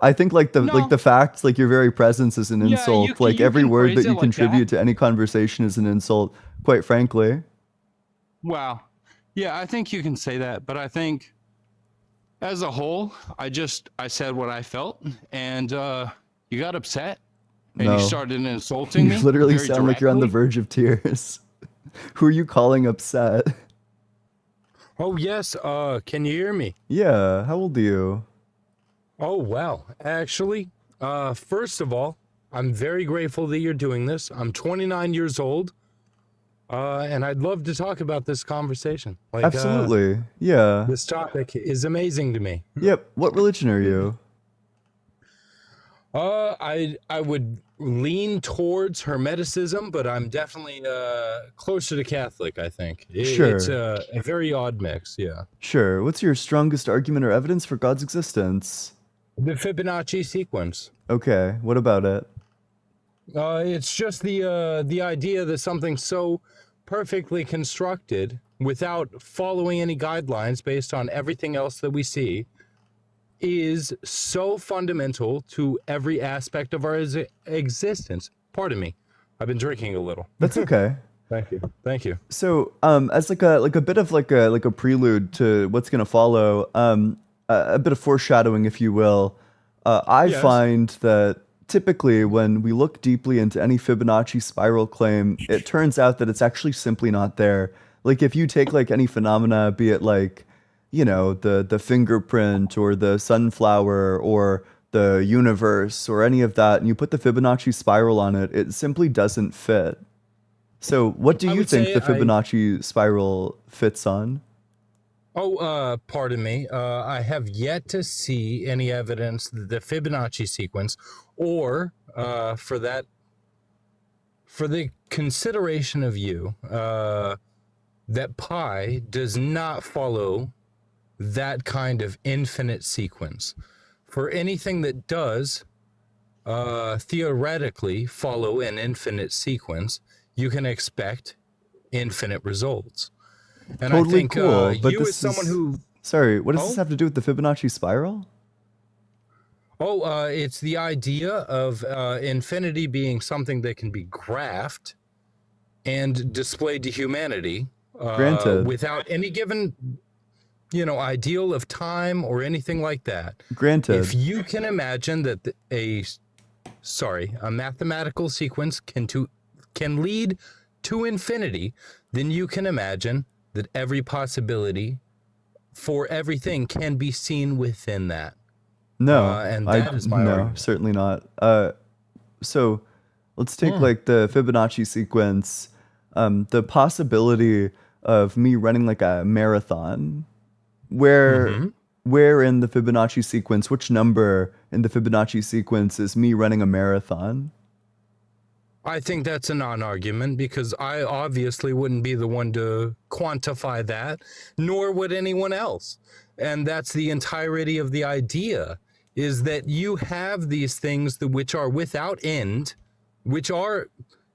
I think No. the fact, like your very presence is an Yeah, insult. Like you every can word phrase that it you like that. contribute to any conversation is an insult, quite frankly. Wow. Yeah, I think you can say that, but I think as a whole, I said what I felt, and you got upset, and you No. started insulting You me literally very sound like you're on the directly. verge of tears. Who are you calling upset? Oh, yes. Can you hear me? Yeah, how old are you? Oh, well, actually, first of all, I'm very grateful that you're doing this. I'm 29 years old, and I'd love to talk about this conversation. Like, Absolutely. Yeah. this topic is amazing to me. Yep. What religion are you? I would lean towards Hermeticism, but I'm definitely closer to Catholic, I think. It's Sure. a very odd mix, yeah. Sure. What's your strongest argument or evidence for God's existence? The Fibonacci sequence. Okay, what about it? It's just the idea that something so perfectly constructed without following any guidelines based on everything else that we see is so fundamental to every aspect of our existence. Pardon me. I've been drinking a little. That's okay. Thank you. Thank you. So, as like a bit of like a prelude to what's gonna follow, a bit of foreshadowing, if you will. I Yes. find that typically when we look deeply into any Fibonacci spiral claim, it turns out that it's actually simply not there. Like if you take like any phenomena, be it like, you know, the fingerprint or the sunflower or the universe or any of that, and you put the Fibonacci spiral on it, it simply doesn't fit. So, what do I you would think say the I Fibonacci spiral fits on? pardon me. I have yet to see any evidence that the Fibonacci sequence or for the consideration of you that pi does not follow that kind of infinite sequence. For anything that does theoretically follow an infinite sequence, you can expect infinite results. And I Totally think cool, but you, as this someone is who, sorry, what does this oh, have to do with the Fibonacci spiral? it's the idea of infinity being something that can be graphed and displayed to humanity Granted, without any given, ideal of time or anything like that. If granted. you can imagine that a mathematical sequence can lead to infinity, then you can imagine that every possibility for everything can be seen within that. No, And I that is my no, argument. certainly not. So let's take Hmm. like the Fibonacci sequence, the possibility of me running like a marathon. Where Mm-hmm. where in the Fibonacci sequence, which number in the Fibonacci sequence is me running a marathon? I think that's a non-argument because I obviously wouldn't be the one to quantify that, nor would anyone else. And that's the entirety of the idea, is that you have these things which are without end, which are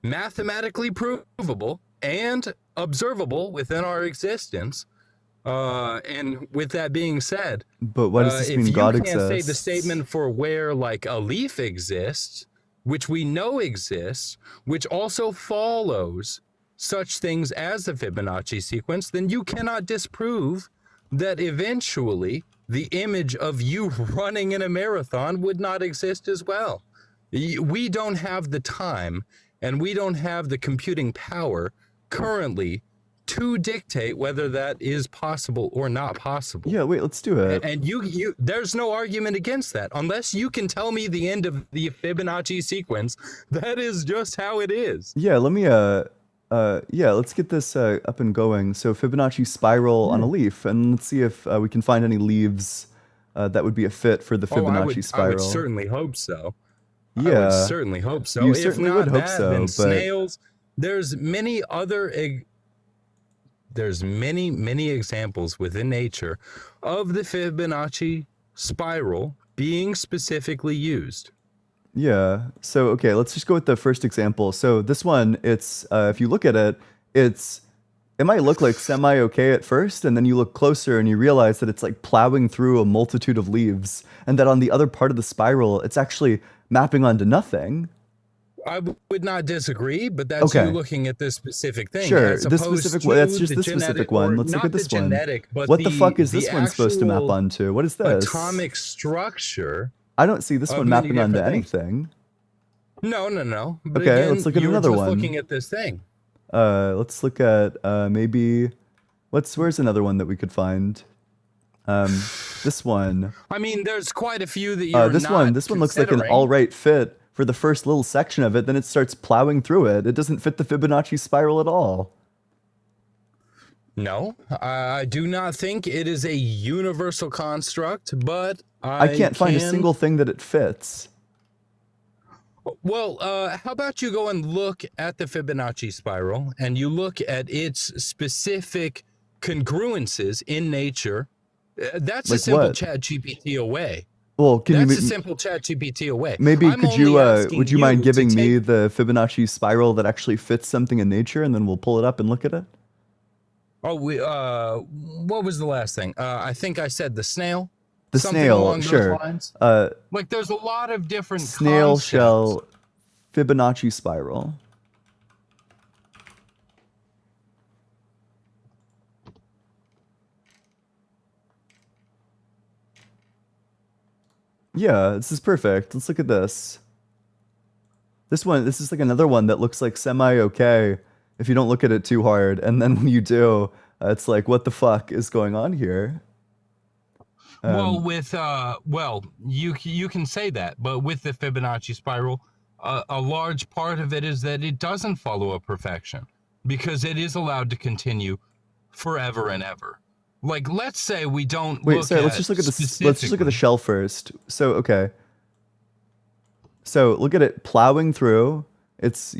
mathematically provable and observable within our existence. And with that being said, But why does this if mean you God can't say the exists? statement for where like a leaf exists, which we know exists, which also follows such things as the Fibonacci sequence, then you cannot disprove that eventually the image of you running in a marathon would not exist as well. We don't have the time and we don't have the computing power currently to dictate whether that is possible or not possible. Yeah, wait, let's do it. And there's no argument against that unless you can tell me the end of the Fibonacci sequence. That is just how it is. Yeah, let me yeah, let's get this up and going. So Fibonacci spiral on a Hmm. leaf, and let's see if we can find any leaves that would be a fit for the Oh, Fibonacci I would spiral. certainly hope so. I would Yeah, certainly hope you so. If certainly would not hope that, so, then but snails. There's many other there's many examples within nature of the Fibonacci spiral being specifically used. yeah. So okay, let's just go with the first example. So this one, it's if you look at it, it's It might look like semi-okay at first, and then you look closer and you realize that it's like plowing through a multitude of leaves, and that on the other part of the spiral, it's actually mapping onto nothing. I would not disagree, but that's you Okay. looking at this specific thing. Sure, as this opposed specific to one. That's just the this specific genetic- one. or Let's look not at this the one. genetic, but What the fuck is the this one supposed to map actual onto? What is this? atomic structure. I don't see this of one many mapping onto different things. anything. No. But Okay, again, let's look at you were another just one. looking at this thing. Let's look at maybe where's another one that we could find? This one. I mean, there's quite a few that you're This one looks like an considering. all right fit for the first little section of it. Then it starts plowing through it. It doesn't fit the Fibonacci spiral at all. No, I do not think it is a universal construct, but I can't find a single thing that it fits. Well, how about you go and look at the Fibonacci spiral and you look at its specific congruences in nature. That's a Like simple what? chat GPT away. Well, can That's a you simple chat GPT away. maybe I'm could you only asking would you mind to giving me take- the Fibonacci spiral that actually fits something in nature, and then we'll pull it up and look at it? Oh, what was the last thing? I think I said the snail. The Something snail, along those sure. lines. Uh, Like there's a lot of different snail concepts. shell Fibonacci spiral. Yeah, this is perfect. Let's look at this. This is like another one that looks like semi-okay if you don't look at it too hard. And then when you do, it's like, what the fuck is going on here? Well, you can say that, but with the Fibonacci spiral, a large part of it is that it doesn't follow a perfection because it is allowed to continue forever and ever. Like, let's say we don't Wait, look sorry, at let's just look at the specifically- shell first. So, okay. So, look at it plowing through. It's,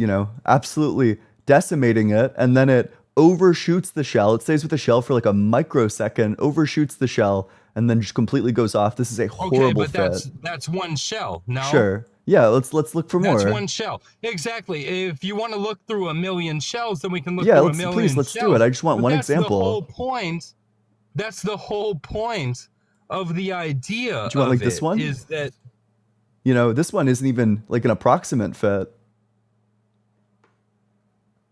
absolutely decimating it, and then it overshoots the shell. It stays with the shell for like a microsecond, overshoots the shell, and then just completely goes off. This is a horrible Okay, but fit. that's one shell. No, Sure. Yeah, let's look for more. that's one shell. Exactly. If you want to look through a million shells, then we can look Yeah, through a let's million do shells. it. I just want But one that's example. The whole point. That's the whole point of the idea. Do you want, of like, this it, one? Is that This one isn't even like an approximate fit.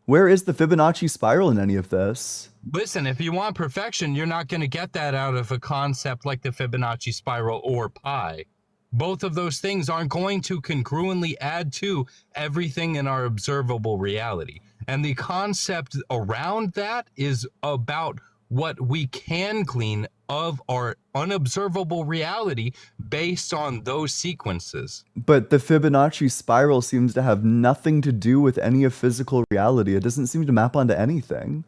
Where is the Fibonacci spiral in any of this? listen? If you want perfection, you're not going to get that out of a concept like the Fibonacci spiral or pi. Both of those things aren't going to congruently add to everything in our observable reality. And the concept around that is about what we can glean of our unobservable reality based on those sequences. But the Fibonacci spiral seems to have nothing to do with any of physical reality. It doesn't seem to map onto anything.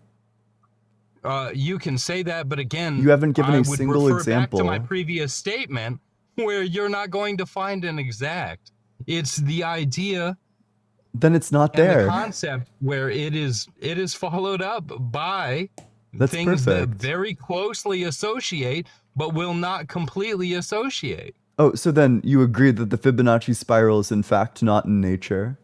You can say that, but again, You haven't given I a would single refer example. back to my previous statement where you're not going to find an exact. It's the idea Then it's not and there. the concept where it is followed up by That's things that perfect. very closely associate but will not completely associate. Oh, so then you agree that the Fibonacci spiral is in fact not in nature?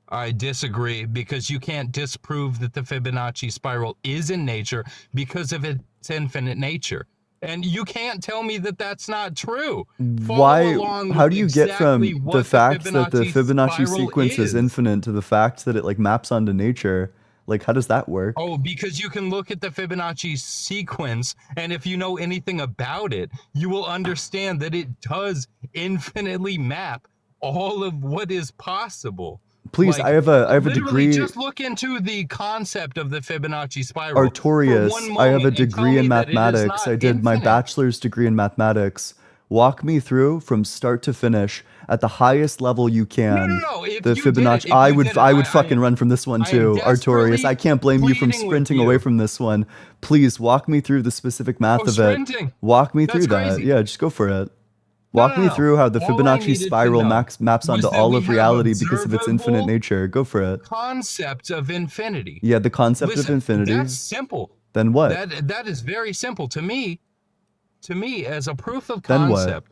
I disagree because you can't disprove that the Fibonacci spiral is in nature because of its infinite nature. And you can't tell me that that's not true. Follow Why? along How with do you get from exactly the what fact that the Fibonacci spiral sequence is infinite to the fact that it like maps onto nature? Like, how does that work? Oh, because you can look at the Fibonacci sequence, and if you know anything about it, you will understand that it does infinitely map all of what is possible. Please, Like, I have a literally degree. Just look into the concept of the Fibonacci spiral. Artorias, for one I have a moment and tell degree in me that it is mathematics. not I did my infinite. bachelor's degree in mathematics. Walk me through from start to finish at the highest level you can. No. If The you did it, Fibonacci. if I you would did it, I would I- fucking run from this one I am too, Artorias. desperately I can't blame you from pleading with sprinting you. away from this one. Please walk me through the specific math of it. sprinting. Walk me That's through that. crazy. Yeah, just go for it. Walk me no. through how the All I Fibonacci needed to spiral know maps was onto that all we of have reality because of its infinite observable nature. Go for it. Concept of infinity. Yeah, the concept of Listen, infinity. That's simple. Then what? That is very simple to me. To me, as a proof of Then what? concept,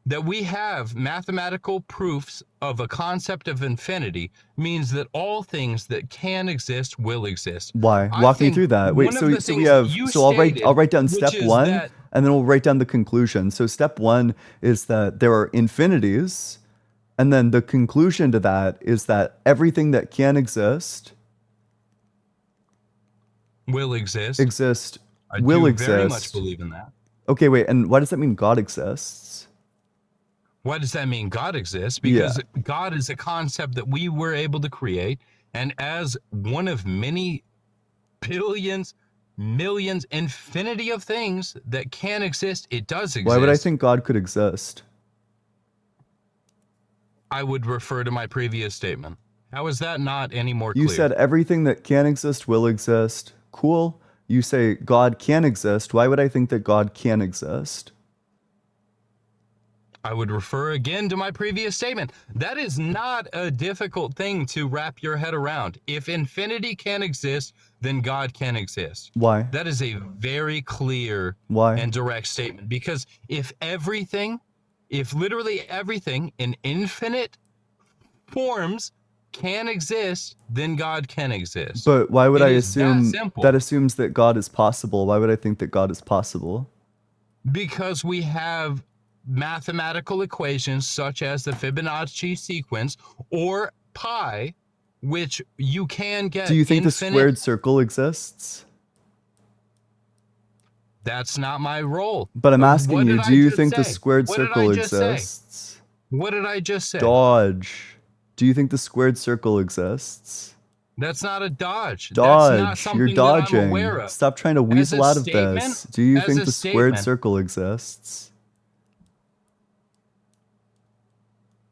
that we have mathematical proofs of a concept of infinity means that all things that can exist will exist. Why? I Walk me think through that. Wait, one of the so we things that have you so I'll stated, write down which step is 1 that and then we'll write down the conclusion. So step 1 is that there are infinities, and then the conclusion to that is that everything that can exist will exist. I will do very much exist. believe in that. Okay, wait, and why does that mean God exists? Why does that mean God exists? Yeah. Because God is a concept that we were able to create, and as one of many billions, millions, infinity of things that can exist, it does exist. Why would I think God could exist? I would refer to my previous statement. How is that not any more You clear? said everything that can exist will exist. Cool. You say God can exist. Why would I think that God can exist? I would refer again to my previous statement. That is not a difficult thing to wrap your head around. If infinity can exist, then God can exist. Why? That is a very clear Why? and direct statement, because if literally everything in infinite forms can exist, then God can exist. But why would It I is that assume simple. that assumes that God is possible? Why would I think that God is possible? Because we have mathematical equations such as the Fibonacci sequence or pi, which you can get. Do you think the infinite. squared circle exists? That's not my role. But I'm asking What you, did do I you just think the say? squared What did circle I just say? exists? What did I just say? Dodge. Do you think the squared circle exists? That's not a dodge. That's not Dodge. You're something that I'm dodging. aware of. Stop trying to As weasel a out of statement, this. Do you as think a the squared statement. circle exists?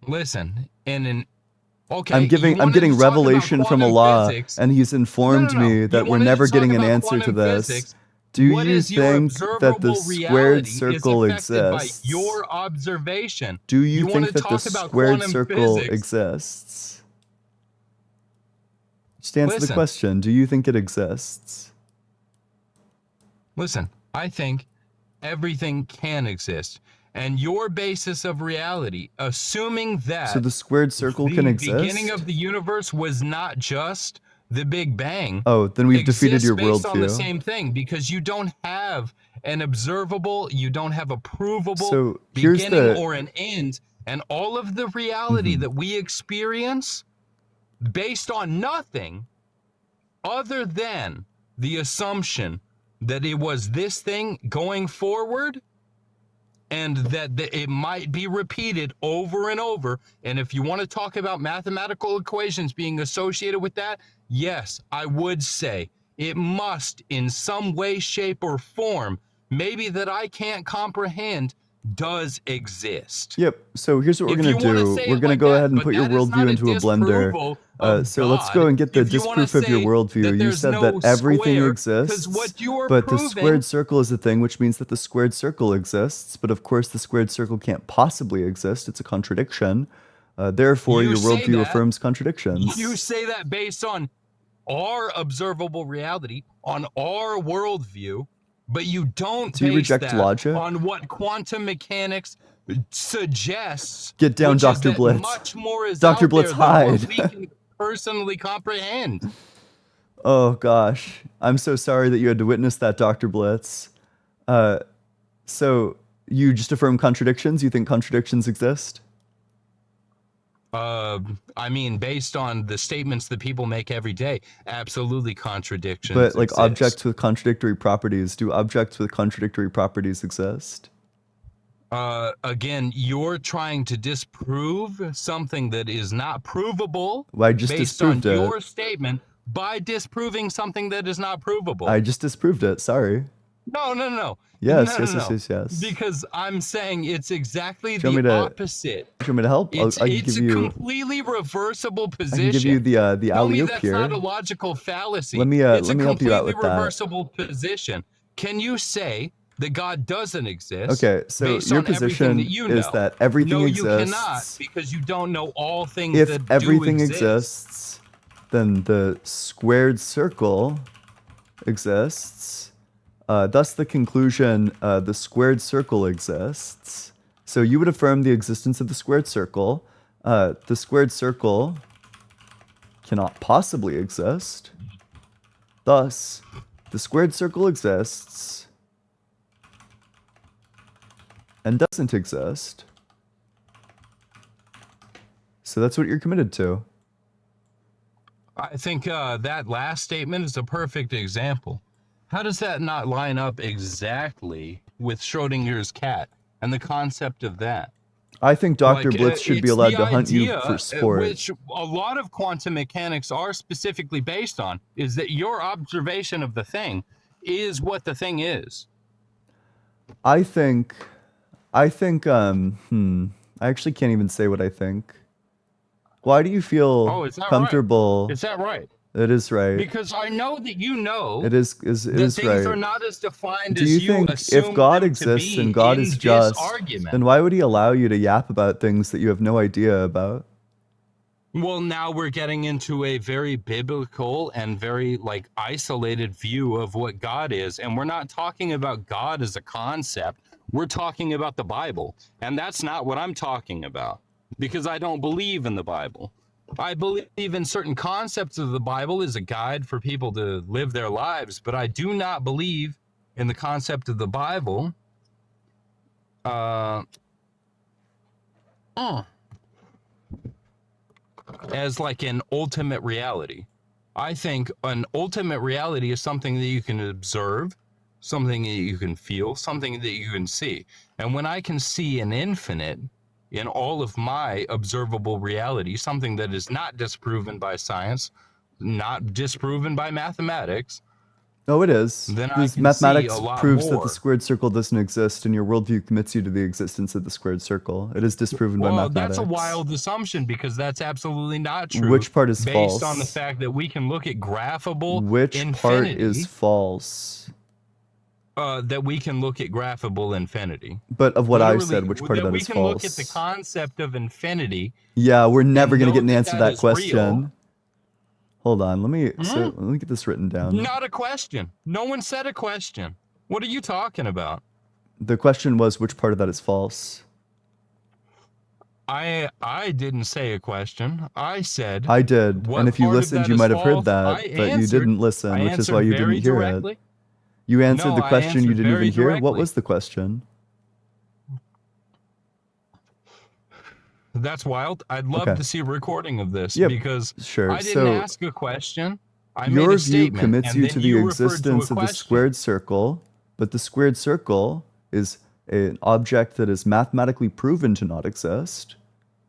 Listen, okay, I'm you getting wanted to talk about revelation from quantum Allah, physics. and he's informed No. me You that we're wanted to never talk getting an about answer to quantum this. physics. Do What you is your think that the observable squared reality circle is affected by exists? your observation. Do you want think to that the talk about squared quantum circle physics. exists? Just answer the Listen. question. Do you think it exists? Listen, I think everything can exist. And your basis of reality, assuming that So the squared circle can the exist? beginning of the universe was not just the Big Bang. Oh, then we've defeated exists your based on the worldview. same thing, because you don't have an observable, you don't have a provable So here's beginning the or an end, and all of the reality that we experience based on nothing other than the assumption that it was this thing going forward, and that it might be repeated over and over. And if you want to talk about mathematical equations being associated with that, yes, I would say it must, in some way, shape, or form, maybe that I can't comprehend, does exist. Yep. So here's what we're If gonna you want to do. say We're it gonna like go that, ahead and but put your that is not worldview a into a blender. disproval of So let's go God. and get the If you wanna disproof of your say worldview. that You there's said no that everything square, 'cause exists, what you are but the proving- squared circle is a thing, which means that the squared circle exists. But of course, the squared circle can't possibly exist. It's a contradiction. Therefore, You your say worldview that- affirms contradictions. You say that based on our observable reality, on our worldview, but you don't Do you base reject that logic? on what quantum mechanics suggests. Get down, which is Dr. that Blitz. much more is Dr. out Blitz, there than hide. what we can personally comprehend. Oh gosh, I'm so sorry that you had to witness that, Dr. Blitz. So you just affirm contradictions? You think contradictions exist? I mean, based on the statements that people make every day, absolutely contradictions. But like exist. objects with contradictory properties, do objects with contradictory properties exist? Again, you're trying to disprove something that is not provable. Well, I just based on disproved it. your statement by disproving something that is not provable. I just disproved it. Sorry. No. Yes, No. yes. Because I'm saying it's exactly Do you want the me to- opposite. Do you want me to help? It's I can give a you. completely reversible I position. can give you the Tell me alley-oop that's here. not a logical fallacy. Let me it's let me a help you out completely with that. reversible position. Can you say that God doesn't exist? Okay, so based your on everything position that you is know? that everything No, exists. you cannot, because you don't know all things If that everything do exist. exists, then the squared circle exists. Thus the conclusion, the squared circle exists. So you would affirm the existence of the squared circle. The squared circle cannot possibly exist. Thus, the squared circle exists and doesn't exist. So that's what you're committed to. I think that last statement is a perfect example. How does that not line up exactly with Schrodinger's cat and the concept of that? I think Dr. Blitz should be it's allowed the to hunt you idea, for sport. which a lot of quantum mechanics are specifically based on, is that your observation of the thing is what the thing is. I actually can't even say what I think. Why do you feel Oh, is that comfortable? right? Is that right? It is right. Because I know that you know It is that things right. are not as defined Do as you you think assume if God them exists to be and God in is this just, argument. then why would he allow you to yap about things that you have no idea about? Well, now we're getting into a very biblical and very isolated view of what God is. And we're not talking about God as a concept. We're talking about the Bible. And that's not what I'm talking about, because I don't believe in the Bible. I believe in certain concepts of the Bible as a guide for people to live their lives, but I do not believe in the concept of the Bible as like an ultimate reality. I think an ultimate reality is something that you can observe, something that you can feel, something that you can see. And when I can see an infinite in all of my observable reality, something that is not disproven by science, not disproven by mathematics, Oh, it is. then I Because can see mathematics a lot proves that the more. squared circle doesn't exist, and your worldview commits you to the existence of the squared circle. It is disproven by Well, mathematics. that's a wild assumption, because that's absolutely not true. Which part is based false? on the fact that we can look at graphable Which part infinity. is false? That we can look at graphable infinity. But of what I Literally, said, which part of that we is can false? look at the concept of infinity. Yeah, we're never and going to get know an that answer to that that is real. question. Hold on, let me get this written down. Not a question. No one said a question. What are you talking about? The question was, which part of that is false? I didn't say a question. I said I did, what and if you part of listened, that you is might have heard false. that, I but you answered. didn't listen, I which is why you answered very didn't hear directly. it. You answered No, the I question you answered didn't very even hear. What directly. was the question? That's wild. I'd love Okay. to see a recording of this, Yep, because sure. I didn't So ask a question. I made your a view statement, commits and you then to the you referred to a existence of the question. squared circle, but the squared circle is an object that is mathematically proven to not exist.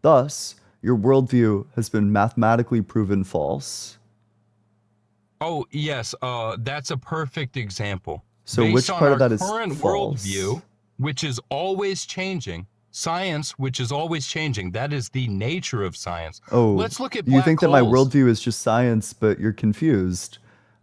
Thus, your worldview has been mathematically proven false. Oh, yes, that's a perfect example. So Based which on part our of that is current false? worldview, which is always changing, science, which is always changing, that is the nature of science. Oh, Let's look at you black think that my holes. worldview is just science, but you're confused.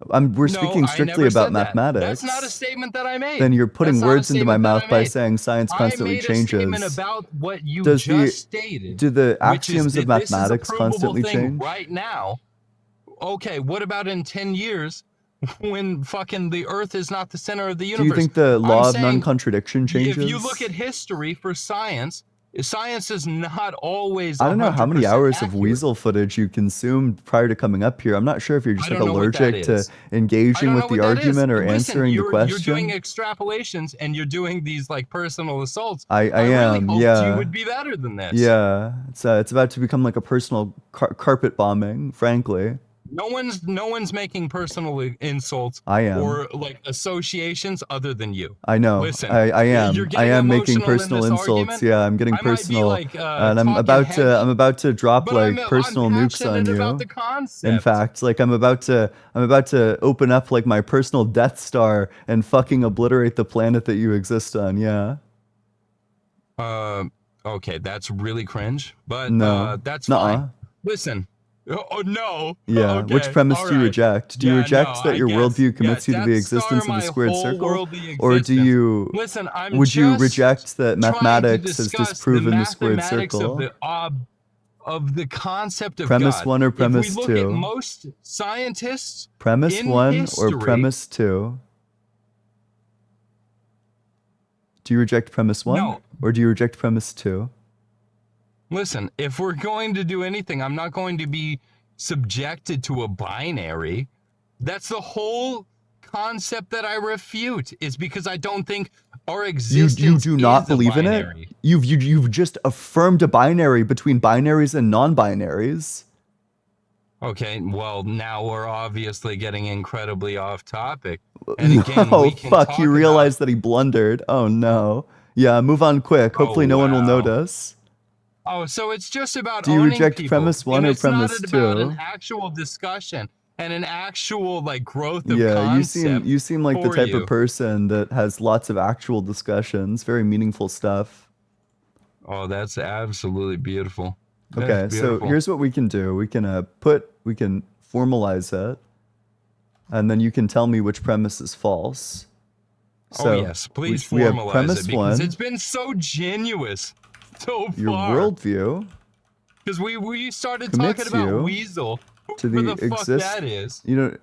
We're No, speaking I strictly never about said that. mathematics. That's not a statement that I made. Then you're putting That's not a words into my statement that I mouth by made. saying science I constantly made a statement changes. about what you Does just stated, do the which is axioms of that this is a mathematics provable constantly thing change? right now. Okay, what about in 10 years when fucking the Earth is not the center of the universe? Do you think the law I'm of saying, non-contradiction changes? if you look at history for science, science is not always I don't know how many 100% hours of accurate. Weasel footage you consumed prior to coming up here. I'm not sure if you're just I like don't know what that allergic to is. I engaging don't with know the what that is. argument or Listen, answering the you're doing question. extrapolations, and you're doing these like personal assaults. I really am, hoped yeah. you would be better than this. Yeah, it's about to become like a personal carpet bombing, frankly. No one's making personal insults I am. or like associations other than you. I know. Listen, I am. You're I getting am making emotional in personal this insults. argument. Yeah, I'm getting I might be personal, like and I'm talking heavy, about to drop but like I'm personal nukes on passionate you. about the concept. In fact, like I'm about to open up like my personal Death Star and fucking obliterate the planet that you exist on. Yeah. Okay, that's really cringe, but No. that's Nuh-uh. fine. Listen. Oh no. Yeah. Okay. Which premise all do you right. reject? Do you Yeah, reject no, that I your guess. worldview commits you to the Death existence Star, of the my squared whole circle, worldly or do existence. you? Listen, I'm Would you just reject that trying to mathematics has discuss disproven the squared mathematics circle? of the concept of Premise God. 1 or If premise we look 2? at most scientists Premise in 1 history, or premise 2? Do you reject premise 1 No, Or do you reject premise 2? Listen, if we're going to do anything, I'm not going to be subjected to a binary. That's the whole concept that I refute, is because I don't think our existence You do not is a believe in binary. it? You've just affirmed a binary between binaries and non-binaries. Okay, well, now we're obviously getting incredibly off topic. And again, No, we can fuck, talk he realized that he blundered. Oh no. Yeah, move on quick. Hopefully no one will wow. notice. Oh, so it's just about Do you owning reject people, premise 1 and or it's not premise about an 2? actual discussion and an actual like growth of Yeah, concept. you seem like the for type you. of person that has lots of actual discussions, very meaningful stuff. Oh, that's absolutely beautiful. That's Okay, so beautiful. here's what we can do. We can formalize it, and then you can tell me which premise is false. So oh yes, please we have formalize premise it, because 1, it's been so genuous so your far. worldview Because we started commits talking about you Weasel. to Whoever the the fuck that is. You know,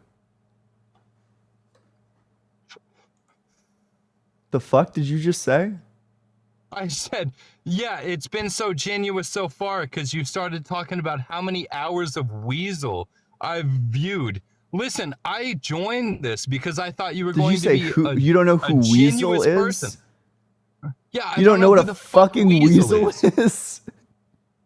the fuck did you just say? I said, yeah, it's been so genuous so far because you started talking about how many hours of Weasel I've viewed. Listen, I joined this because I thought you were Did going you say to be who? You don't know a who Weasel genuous is? person. Yeah, I You don't know what who a the fuck fucking Weasel is?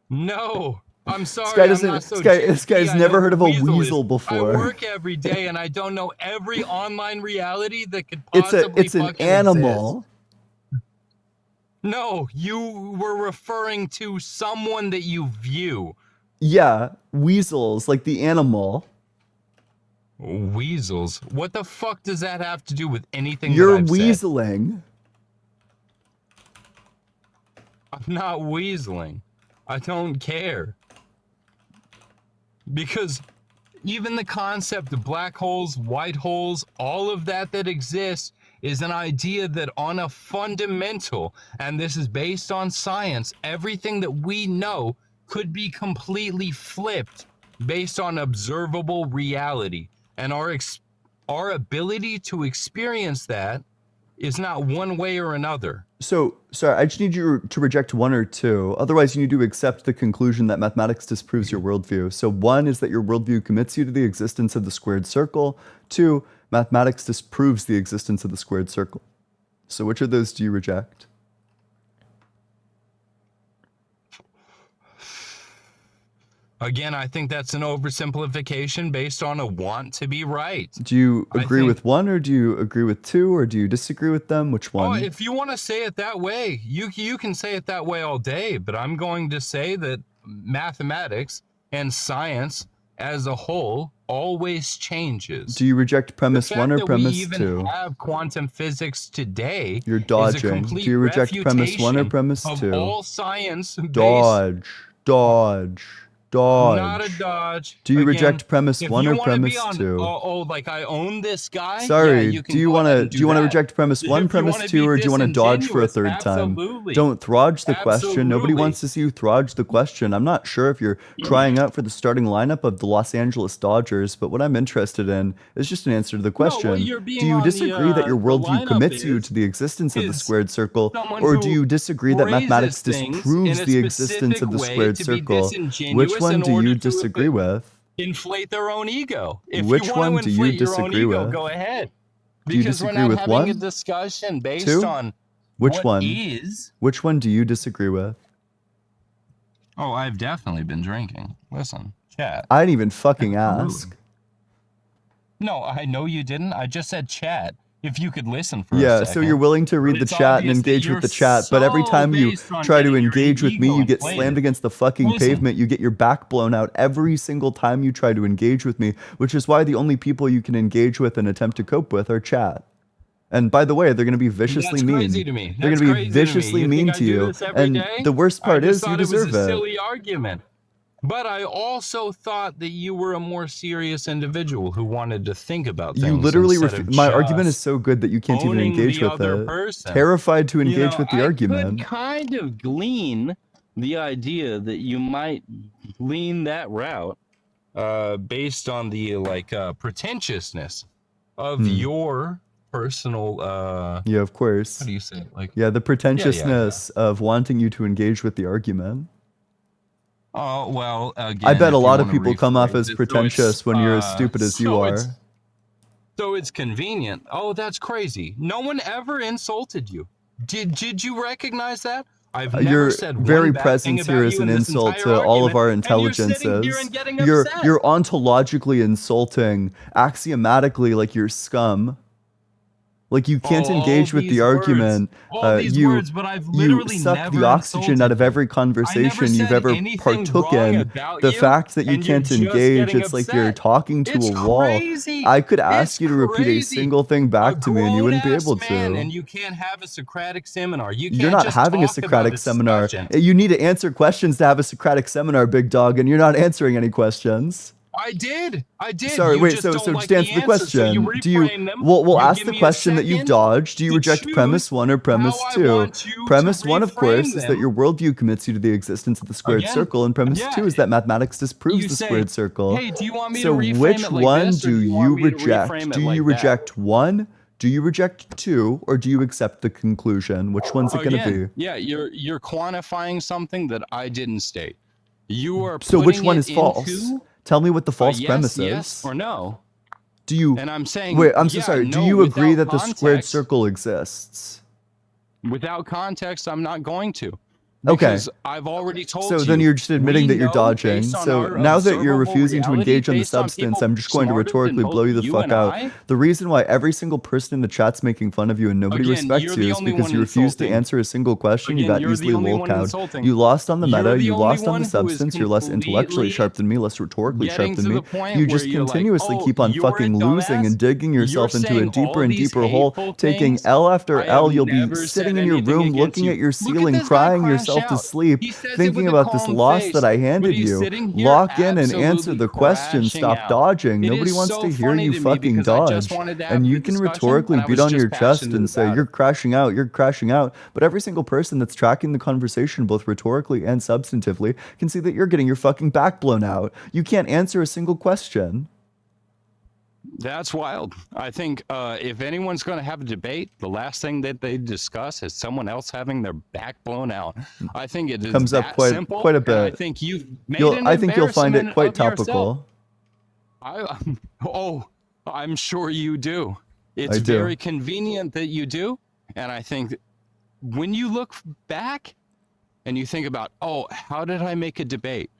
No, I'm This sorry, guy I'm doesn't. not so This guy's JP. I never know heard who of a Weasel is. weasel I before. work every day and I don't know every online reality that could It's possibly an fucking exist. animal. No, you were referring to someone that you view. Yeah, weasels, like the animal. Weasels? What the fuck does that have to do with anything You're that I've said? weaseling. I'm not weaseling. I don't care. Because even the concept of black holes, white holes, all of that exists is an idea that on a fundamental, and this is based on science, everything that we know could be completely flipped based on observable reality. And our ability to experience that is not one way or another. So, sorry, I just need you to reject 1 or 2. Otherwise, you need to accept the conclusion that mathematics disproves your worldview. So 1 is that your worldview commits you to the existence of the squared circle. 2, mathematics disproves the existence of the squared circle. So which of those do you reject? Again, I think that's an oversimplification based on a want to be right. Do you agree think- with 1 or do you agree with 2 or do you disagree with them? Which one? Oh, if you want to say it that way, you can say it that way all day, but I'm going to say that mathematics and science as a whole always changes. Do you reject premise 1 or premise we even 2? have quantum physics today. You're Is a dodging. complete Do you reject premise 1 or refutation premise of 2? all science based. Dodge. Not a dodge. Do you Again, reject premise if 1 you or wanna be premise on, 2? like I own this guy. Sorry, Yeah, you can do you go want ahead to and do you want to that. reject premise If 1, you premise wanna 2, be or do you want to dodge for a disingenuous, 3rd time? absolutely. Don't throdge the question. Nobody Absolutely. wants to see you throdge the question. I'm not sure if you're trying out for the starting lineup of the Los Angeles Dodgers, but what I'm interested in is just an answer to the question. you're being Do you on disagree that your the worldview lineup commits you is- to the existence of the is squared circle, someone or do who you disagree that phrases mathematics things disproves in a the existence of the specific way squared to be circle? disingenuous Which one in do order you to disagree with? inflate their own ego? If Which you one want do to you inflate your own disagree ego, with? go ahead. Do you Because we're disagree not with having a 1? discussion based 2? on Which what one? is. Which one do you disagree with? Oh, I've definitely been drinking. Listen, chat. I didn't even fucking Absolutely. ask. No, I know you didn't. I just said chat. If you could listen for a Yeah, second. so you're willing to read But the it's chat and obvious that engage with you're the chat, but every so time you based on try to getting your engage with me, ego you get inflated. slammed against the fucking Listen. pavement. You get your back blown out every single time you try to engage with me, which is why the only people you can engage with and attempt to cope with are chat. And by the way, they're going to be viciously That's mean. crazy to me. They're That's going to crazy be to me. viciously You mean think I to do you. this every And day? the worst I part just is you thought deserve it was a it. silly argument. But I also thought that you were a more serious individual who wanted to think about things. You literally instead of my argument is just so good that you can't even owning engage the with other it. person. Terrified to You engage know, with the I argument. could kind of glean the idea that you might lean that route based on the pretentiousness of your personal Yeah, of course. how do you say it? Like Yeah, the pretentiousness of wanting you to engage with the argument. oh well, again, I bet a if you lot of wanna people come off rephrase as it, pretentious when you're as stupid as you are. so it's convenient. Oh, that's crazy. No one ever insulted you. Did you recognize that? I've never Your said very one bad thing presence here about is you an in this insult entire to all of argument, our and you're sitting here intelligences. and getting You're upset. ontologically insulting, axiomatically, like you're scum. Like you can't engage with the argument. All these You words, but I've you literally suck the never oxygen out insulted of you. every I never conversation you've said ever anything partook wrong in. about The you, fact that you and you're can't just engage, getting it's like you're upset. talking to It's a wall. crazy. I could It's ask you to repeat a crazy. single thing A back to me and you wouldn't be grown-ass able man, to. and you can't have a Socratic seminar. You You're can't not just having a talk about Socratic a seminar. discussion. You need to answer questions to have a Socratic seminar, big dog, and you're not answering any questions. I did. Sorry, You wait, just so don't just like answer the the answer, so you question. Do you reframe them. we'll You ask give the me a question that you've second dodged. Do you to reject premise choose 1 or how premise I 2? want you to Premise 1, of course, reframe is that them. your worldview commits you to the existence of the squared Again, circle, and premise yeah. 2 is that mathematics disproves You the say, squared circle. hey, do you want me So to reframe which it like one this, or do do you want you me to reject? reframe Do it you like that? reject 1? Do you reject 2, or do you accept the conclusion? Which one's it gonna Again, be? yeah, you're quantifying something that I didn't state. You are So which putting one it is false? into Tell me what the false premise yes is. or no. Do you And I'm saying, wait? I'm so yeah, sorry. Do no, you agree without that the squared context, circle exists? without context, I'm not going to. Okay. Because I've already told So you. then you're just admitting we that you're know dodging. based on So our now that you're observable refusing to reality, engage on the based on substance, people I'm just going to smarter than rhetorically both blow you the you fuck and out. I. The reason why every single person in the chat's making fun of you and nobody Again, respects you're you the is only because one you refused to insulting. answer a single question. You Again, got you're easily the only one lolcowed. insulting. You lost on the You're meta. the You only lost on one the who is substance. You're less intellectually sharp than me, less rhetorically sharp getting than to me. the point You where just you're like, continuously oh, keep on you're a fucking losing dumbass. and digging You're yourself into a saying deeper all and these deeper hole, hateful taking things. L after I have L. You'll be never sitting said in your anything room against looking you. at your Look at ceiling, this guy crying crash yourself to out. sleep, He says it thinking with a about this calm loss that face, I but handed he's you. sitting here Lock in and answer absolutely the question. crashing Stop out. dodging. It Nobody is wants so to hear funny you to me fucking because I just dodge. wanted to have And the you can discussion, rhetorically and I beat was on just your chest passionate and say, about you're it. crashing out, you're crashing out. But every single person that's tracking the conversation, both rhetorically and substantively, can see that you're getting your fucking back blown out. You can't answer a single question. That's wild. I think if anyone's going to have a debate, the last thing that they discuss is someone else having their back blown out. I think it is Comes up that quite simple. a And I bit. think you've made an I think you'll find it embarrassment quite of yourself. topical. Oh, I'm sure you do. It's I do. very convenient that you do. And I think when you look back and you think about, oh, how did I make a debate?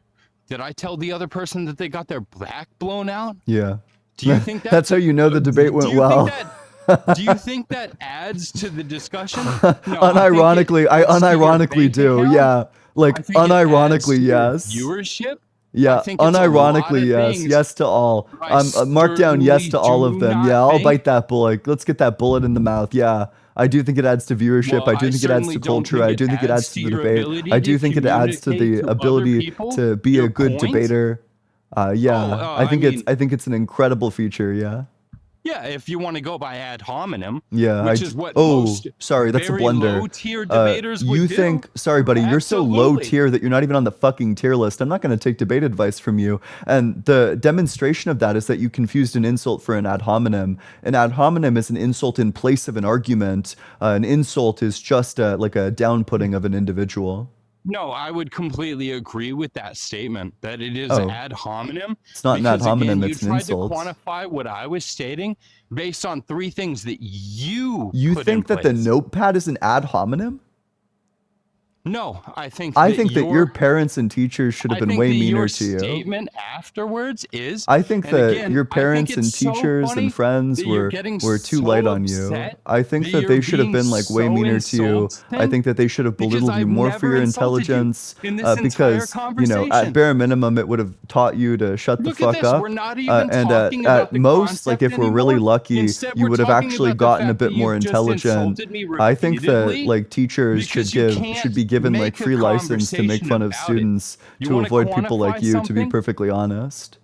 Did I tell the other person that they got their back blown out? Yeah. Do you think that's how you know the debate went well? Do you think that adds to the discussion? No, unironically, I unironically do. Account. Yeah. Like unironically, yes. Viewership? Yeah, unironically, yes. Yes to all. Mark down yes to all of them. Yeah, I'll bite that bullet. Let's get that bullet in the mouth. Yeah. I do think it adds to viewership. Well, I do think it adds to culture. I do think it adds to the debate. I do think it adds to the ability to be a good debater. Yeah, I think it's an incredible feature. Yeah. Yeah, if you want to go by ad hominem, yeah, which is what most sorry, that's a blunder. Low-tier debaters would you do. think, sorry, buddy, you're so low tier that you're not even on the fucking tier list. I'm not going to take debate advice from you. And the demonstration of that is that you confused an insult for an ad hominem. An ad hominem is an insult in place of an argument. An insult is just like a downputting of an individual. No, I would completely agree with that statement that it is ad hominem. It's not an ad hominem, it's an insult. You tried to quantify what I was stating based on three things that you think that the notepad is an ad hominem? No, I think that your parents and teachers should have been way meaner to you. Your statement afterwards is. I think that your parents and teachers and friends were too light on you. I think that they should have been like way meaner to you. I think that they should have belittled you more for your intelligence because at bare minimum it would have taught you to shut the fuck up. And at most, like if we're really lucky, you would have actually gotten a bit more intelligent. I think that like teachers should be given like free license to make fun of students to avoid people like you, to be perfectly honest.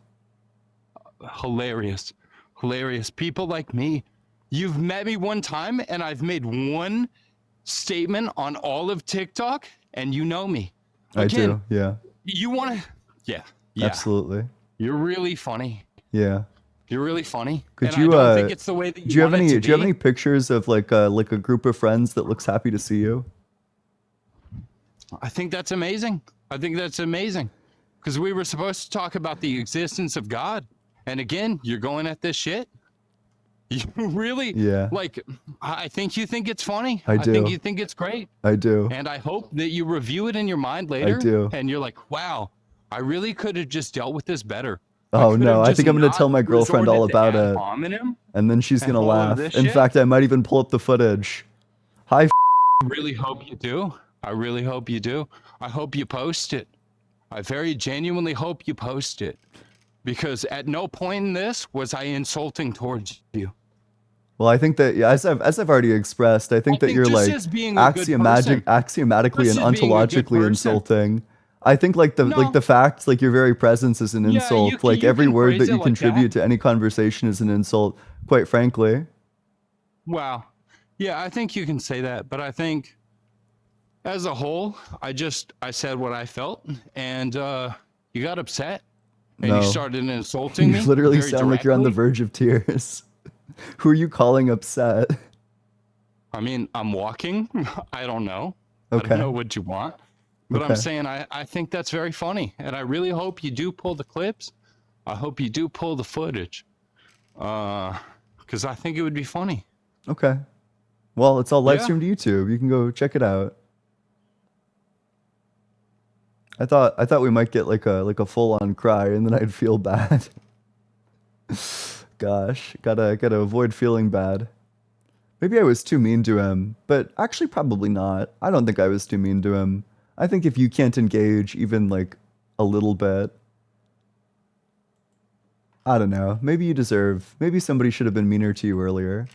Hilarious people like me. You've met me one time and I've made one statement on all of TikTok and you know me. Again, I do. Yeah. You want to yeah absolutely. You're really funny. Yeah. You're really funny. Could And you I don't think it's the way that do you have want it any to do you have be. any pictures of like a group of friends that looks happy to see you? I think that's amazing. I think that's amazing. Because we were supposed to talk about the existence of God. And again, you're going at this shit. You really, Yeah. like, I think you think it's funny. I think do. you think it's great. I do. And I hope that you review it in your mind later. do. And you're like, wow, I really could have just dealt with this better. Oh could no, have I just think I'm gonna not tell my girlfriend all resorted to about ad it, hominem and then she's and gonna all of laugh. this In shit. fact, I might even pull up the footage. Hi. I really hope you do. I really hope you do. I hope you post it. I very genuinely hope you post it. Because at no point in this was I insulting towards you. Well, I think that, yeah, as I've already expressed, I think that think you're just like as being a good person. axiomatically Just and as being a good ontologically person. insulting. I think like No. the fact, like your very presence is an Yeah, insult. you Like every can word phrase that it you like contribute that. to any conversation is an insult, quite frankly. Wow. Yeah, I think you can say that, but I think as a whole, I said what I felt, and you got upset, and No. you started insulting You me. literally very sound like you're on the directly. verge of tears. Who are you calling upset? I mean, I'm walking. I don't know. I Okay. don't know what you want. But I'm Okay. saying I think that's very funny. And I really hope you do pull the clips. I hope you do pull the footage. Because I think it would be funny. Okay. Well, it's all live Yeah. streamed to YouTube. You can go check it out. I thought we might get like a full on cry and then I'd feel bad. Gosh, gotta avoid feeling bad. Maybe I was too mean to him, but actually probably not. I don't think I was too mean to him. I think if you can't engage even like a little bit, I don't know. Maybe somebody should have been meaner to you earlier.